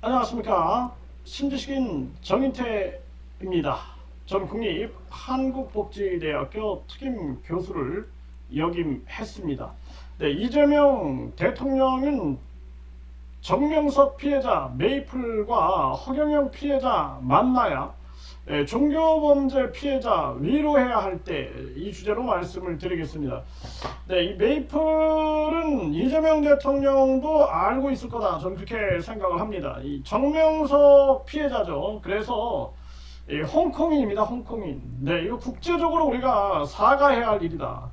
안녕하십니까. 신지식인 정인태입니다. 전 국립 한국복지대학교 특임 교수를 역임했습니다. 네, 이재명 대통령은 정명석 피해자 메이플과 허경영 피해자 만나야 종교범죄 피해자 위로해야 할 때 이 주제로 말씀을 드리겠습니다. 네, 이 메이플은 이재명 대통령도 알고 있을 거다. 저는 그렇게 생각을 합니다. 이 정명석 피해자죠. 그래서 홍콩인입니다. 홍콩인. 네, 이거 국제적으로 우리가 사과해야 할 일이다.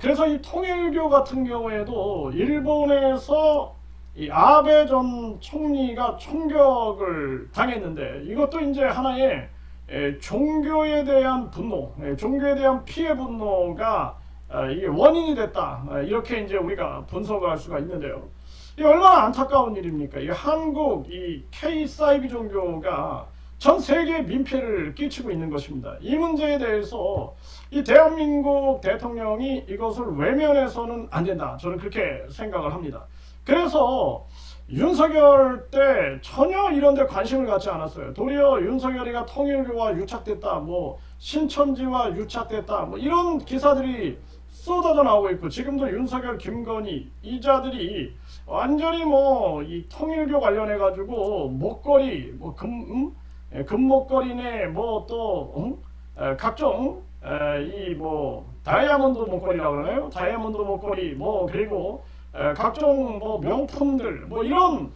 그래서 이 통일교 같은 경우에도 일본에서 이 아베 전 총리가 총격을 당했는데 이것도 이제 하나의 종교에 대한 분노, 종교에 대한 피해 분노가 이게 원인이 됐다. 이렇게 이제 우리가 분석을 할 수가 있는데요. 이 얼마나 안타까운 일입니까? 이 한국 이 K 사이비 종교가 전 세계에 민폐를 끼치고 있는 것입니다. 이 문제에 대해서 이 대한민국 대통령이 이것을 외면해서는 안 된다. 저는 그렇게 생각을 합니다. 그래서 윤석열 때 전혀 이런 데 관심을 갖지 않았어요. 도리어 윤석열이가 통일교와 유착됐다, 뭐 신천지와 유착됐다, 뭐 이런 기사들이 쏟아져 나오고 있고, 지금도 윤석열, 김건희 이자들이 완전히 뭐 이 통일교 관련해 가지고 목걸이, 뭐 금목걸이네, 뭐 또 각종 이 뭐 다이아몬드 목걸이라고 그러나요? 다이아몬드 목걸이, 뭐 그리고 각종 뭐 명품들, 뭐 이런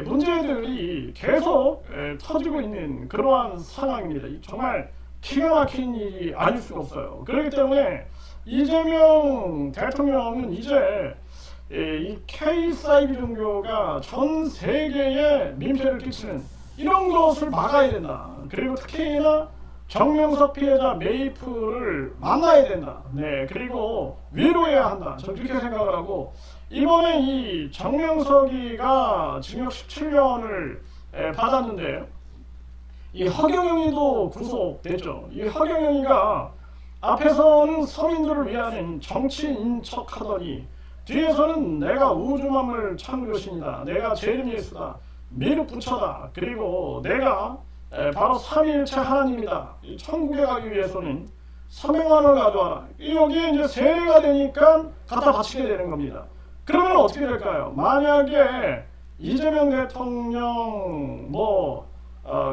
문제들이 계속 터지고 있는 그러한 상황입니다. 정말 기가 막힌 일이 아닐 수가 없어요. 그렇기 때문에 이재명 대통령은 이제 이 K 사이비 종교가 전 세계에 민폐를 끼치는 이런 것을 막아야 된다. 그리고 특히나 정명석 피해자 메이플을 만나야 된다. 네, 그리고 위로해야 한다. 저는 그렇게 생각을 하고, 이번에 이 정명석이가 징역 17년을 받았는데 이 허경영이도 구속됐죠. 이 허경영이가 앞에서는 서민들을 위한 정치인 척하더니 뒤에서는 내가 우주만물 창조신이다, 내가 재림예수다, 미륵부처다, 그리고 내가 바로 삼위일체 하나님이다, 천국에 가기 위해서는 사명안을 가져와라. 여기에 이제 세례가 되니까 갖다 바치게 되는 겁니다. 그러면 어떻게 될까요? 만약에 이재명 대통령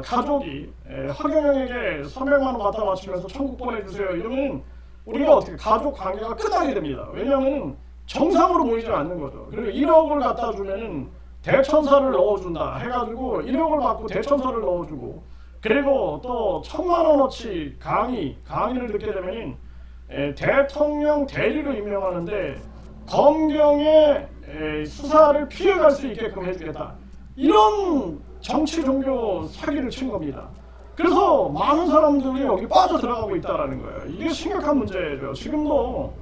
가족이 허경영에게 300만 원 갖다 바치면서 천국 보내주세요 이러면 우리가 어떻게 가족 관계가 끝나게 됩니다. 왜냐하면 정상으로 보이지 않는 거죠. 그리고 1억을 갖다 주면은 대천사를 넣어준다 해가지고 1억을 받고 대천사를 넣어주고, 그리고 또 1000만 원어치 강의를 듣게 되면 대통령 대리로 임명하는데 검경의 수사를 피해갈 수 있게끔 해주겠다, 이런 정치 종교 사기를 친 겁니다. 그래서 많은 사람들이 여기 빠져 들어가고 있다는 거예요. 이게 심각한 문제죠. 지금도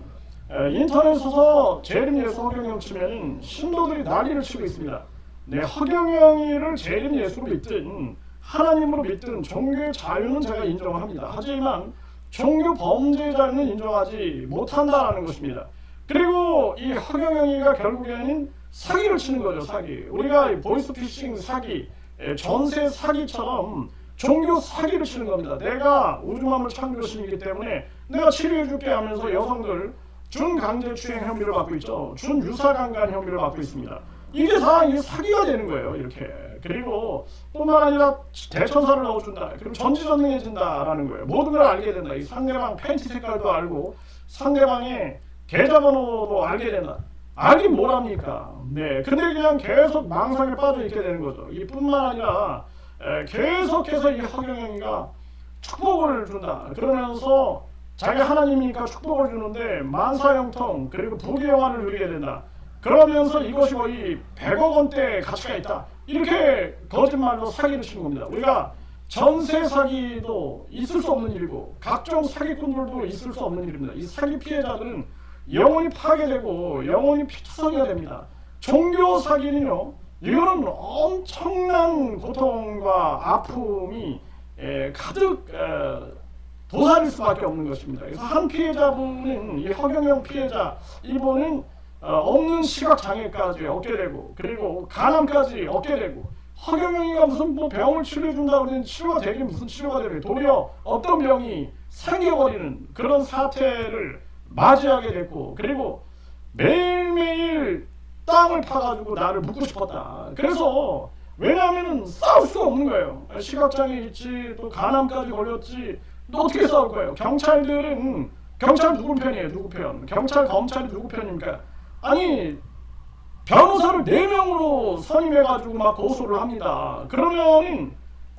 인터넷에서 재림예수 허경영 치면 신도들이 난리를 치고 있습니다. 네, 허경영이를 재림예수로 믿든 하나님으로 믿든 종교의 자유는 제가 인정을 합니다. 하지만 종교 범죄자는 인정하지 못한다는 것입니다. 그리고 이 허경영이가 결국에는 사기를 치는 거죠. 사기. 우리가 보이스피싱 사기, 전세 사기처럼 종교 사기를 치는 겁니다. 내가 우주만물 창조신이기 때문에 내가 치료해줄게 하면서 여성들 준강제추행 혐의를 받고 있죠. 준유사강간 혐의를 받고 있습니다. 이게 다 이게 사기가 되는 거예요. 이렇게. 그리고 뿐만 아니라 대천사를 넣어준다. 그럼 전지전능해진다라는 거예요. 모든 걸 알게 된다. 이 상대방 팬티 색깔도 알고 상대방의 계좌번호도 알게 된다. 알긴 뭘 합니까? 네. 근데 그냥 계속 망상에 빠져 있게 되는 거죠. 이뿐만 아니라 계속해서 이 허경영이가 축복을 준다. 그러면서 자기 하나님이니까 축복을 주는데 만사형통 그리고 부귀영화를 누리게 된다. 그러면서 이것이 거의 100억 원대 가치가 있다. 이렇게 거짓말로 사기를 치는 겁니다. 우리가 전세 사기도 있을 수 없는 일이고 각종 사기꾼들도 있을 수 없는 일입니다. 이 사기 피해자들은 영혼이 파괴되고 영혼이 피투성이가 됩니다. 종교 사기는요, 이거는 엄청난 고통과 아픔이 가득 도사릴 수밖에 없는 것입니다. 그래서 한 피해자분은 이 허경영 피해자 이분은 없는 시각 장애까지 얻게 되고, 그리고 간암까지 얻게 되고, 허경영이가 무슨 뭐 병을 치료해준다고 그러는 치료가 되긴 무슨 치료가 되래. 도리어 어떤 병이 생겨버리는 그런 사태를 맞이하게 됐고, 그리고 매일매일 땅을 파가지고 나를 묻고 싶었다. 그래서 왜냐하면 싸울 수가 없는 거예요. 시각장애 있지, 또 간암까지 걸렸지, 또 어떻게 싸울 거예요? 경찰들은 경찰 누구 편이에요? 누구 편? 경찰 검찰이 누구 편입니까? 아니 변호사를 4명으로 선임해가지고 막 고소를 합니다. 그러면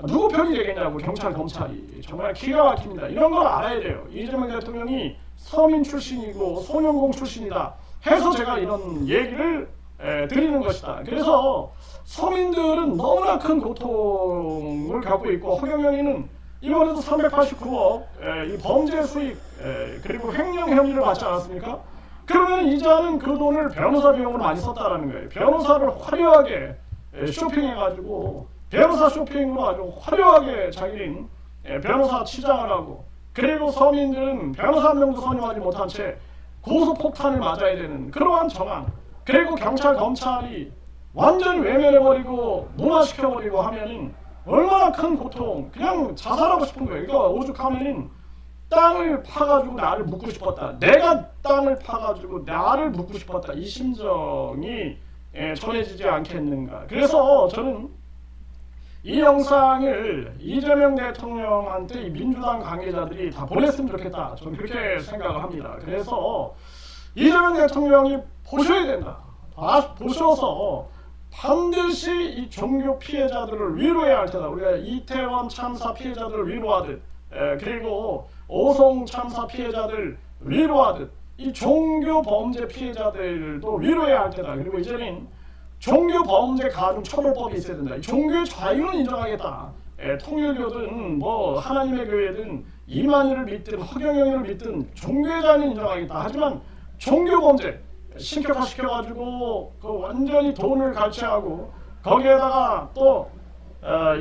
누구 편이 되겠냐고. 경찰 검찰이 정말 기가 막힙니다. 이런 걸 알아야 돼요. 이재명 대통령이 서민 출신이고 소년공 출신이다 해서 제가 이런 얘기를 드리는 것이다. 그래서 서민들은 너무나 큰 고통을 겪고 있고, 허경영이는 이번에도 389억 이 범죄 수익 그리고 횡령 혐의를 받지 않았습니까? 그러면 이자는 그 돈을 변호사 비용으로 많이 썼다라는 거예요. 변호사를 화려하게 쇼핑해가지고 변호사 쇼핑으로 아주 화려하게 자기는 변호사 치장을 하고, 그리고 서민들은 변호사 한 명도 선임하지 못한 채 고소폭탄을 맞아야 되는 그러한 정황, 그리고 경찰 검찰이 완전히 외면해버리고 무마시켜버리고 하면은 얼마나 큰 고통, 그냥 자살하고 싶은 거예요. 그러니까 오죽하면은 땅을 파가지고 나를 묻고 싶었다. 내가 땅을 파가지고 나를 묻고 싶었다. 이 심정이 전해지지 않겠는가. 그래서 저는 이 영상을 이재명 대통령한테 이 민주당 관계자들이 다 보냈으면 좋겠다. 저는 그렇게 생각을 합니다. 그래서 이재명 대통령이 보셔야 된다. 보셔서 반드시 이 종교 피해자들을 위로해야 할 테다. 우리가 이태원 참사 피해자들을 위로하듯, 그리고 오송 참사 피해자들 위로하듯 이 종교 범죄 피해자들도 위로해야 할 테다. 그리고 이제는 종교 범죄 가중 처벌법이 있어야 된다. 이 종교의 자유는 인정하겠다. 통일교든 뭐 하나님의 교회든 이만희를 믿든 허경영이를 믿든 종교의 자유는 인정하겠다. 하지만 종교 범죄 신격화 시켜가지고 그 완전히 돈을 갈취하고 거기에다가 또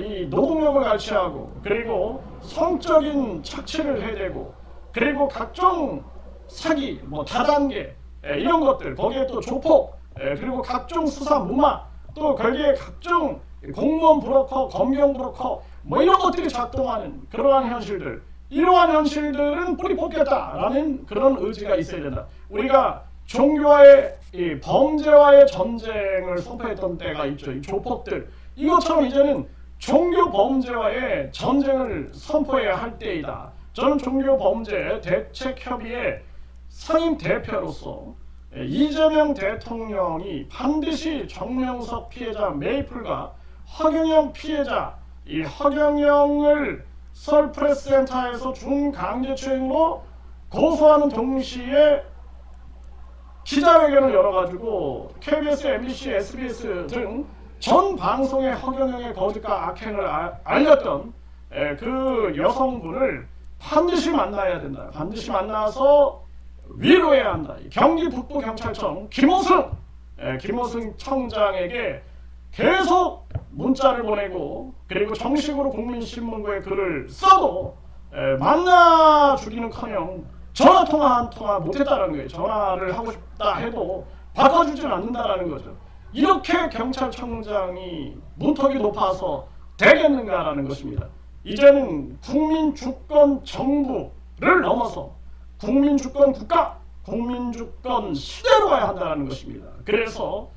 이 노동력을 갈취하고, 그리고 성적인 착취를 해대고, 그리고 각종 사기, 뭐 다단계 이런 것들, 거기에 또 조폭, 그리고 각종 수사 무마, 또 거기에 각종 공무원 브로커, 검경 브로커 뭐 이런 것들이 작동하는 그러한 현실들, 이러한 현실들은 뿌리 뽑겠다라는 그런 의지가 있어야 된다. 우리가 종교와의 이 범죄와의 전쟁을 선포했던 때가 있죠. 이 조폭들, 이것처럼 이제는 종교 범죄와의 전쟁을 선포해야 할 때이다. 저는 종교 범죄 대책협의회 상임 대표로서 이재명 대통령이 반드시 정명석 피해자 메이플과 허경영 피해자, 이 허경영을 서울프레스센터에서 중강제추행으로 고소하는 동시에 기자회견을 열어가지고 KBS, MBC, SBS 등 전 방송의 허경영의 거짓과 악행을 알렸던 그 여성분을 반드시 만나야 된다. 반드시 만나서 위로해야 한다. 경기 북부경찰청 김호승 청장에게 계속 문자를 보내고, 그리고 정식으로 국민신문고에 글을 써도 만나 주기는커녕 전화통화 한 통화 못했다는 거예요. 전화를 하고 싶다 해도 바꿔주지는 않는다라는 거죠. 이렇게 경찰청장이 문턱이 높아서 되겠는가라는 것입니다. 이제는 국민주권 정부를 넘어서 국민주권 국가, 국민주권 시대로 가야 한다는 것입니다. 그래서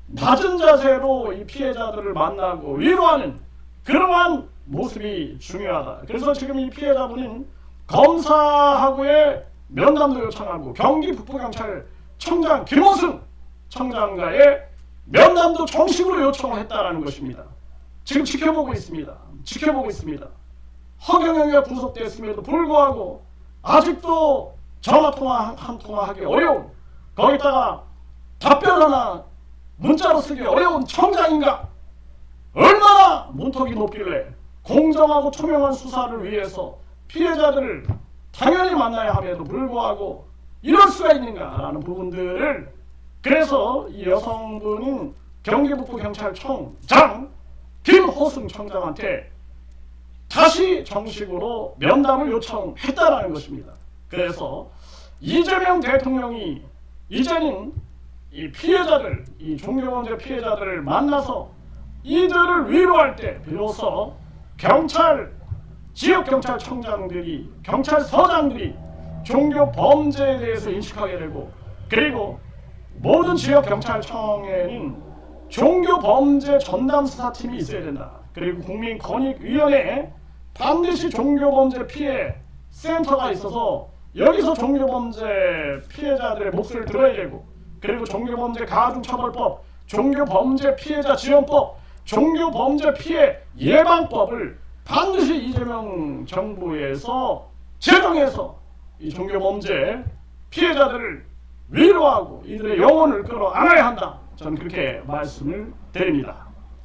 낮은 자세로 이 피해자들을 만나고 위로하는 그러한 모습이 중요하다. 그래서 지금 이 피해자분은 검사하고의 면담도 요청하고 경기 북부경찰청장 김호승 청장과의 면담도 정식으로 요청을 했다라는 것입니다. 지금 지켜보고 있습니다. 허경영이가 구속됐음에도 불구하고 아직도 전화통화 한 통화 하기 어려운, 거기다가 답변 하나 문자로 쓰기 어려운 청장인가? 얼마나 문턱이 높길래 공정하고 투명한 수사를 위해서 피해자들을 당연히 만나야 함에도 불구하고 이럴 수가 있는가라는 부분들을, 그래서 이 여성분은 경기북부경찰청장 김호승 청장한테 다시 정식으로 면담을 요청했다라는 것입니다. 그래서 이재명 대통령이 이제는 이 피해자들, 이 종교범죄 피해자들을 만나서 이들을 위로할 때 비로소 지역경찰청장들이, 경찰서장들이 종교 범죄에 대해서 인식하게 되고, 그리고 모든 지역경찰청에는 종교범죄 전담수사팀이 있어야 된다. 그리고 국민권익위원회에 반드시 종교범죄 피해 센터가 있어서 여기서 종교범죄 피해자들의 목소리를 들어야 되고, 그리고 종교범죄 가중처벌법, 종교범죄 피해자 지원법, 종교범죄 피해 예방법을 반드시 이재명 정부에서 제정해서 이 종교범죄 피해자들을 위로하고 이들의 영혼을 끌어안아야 한다. 저는 그렇게 말씀을 드립니다.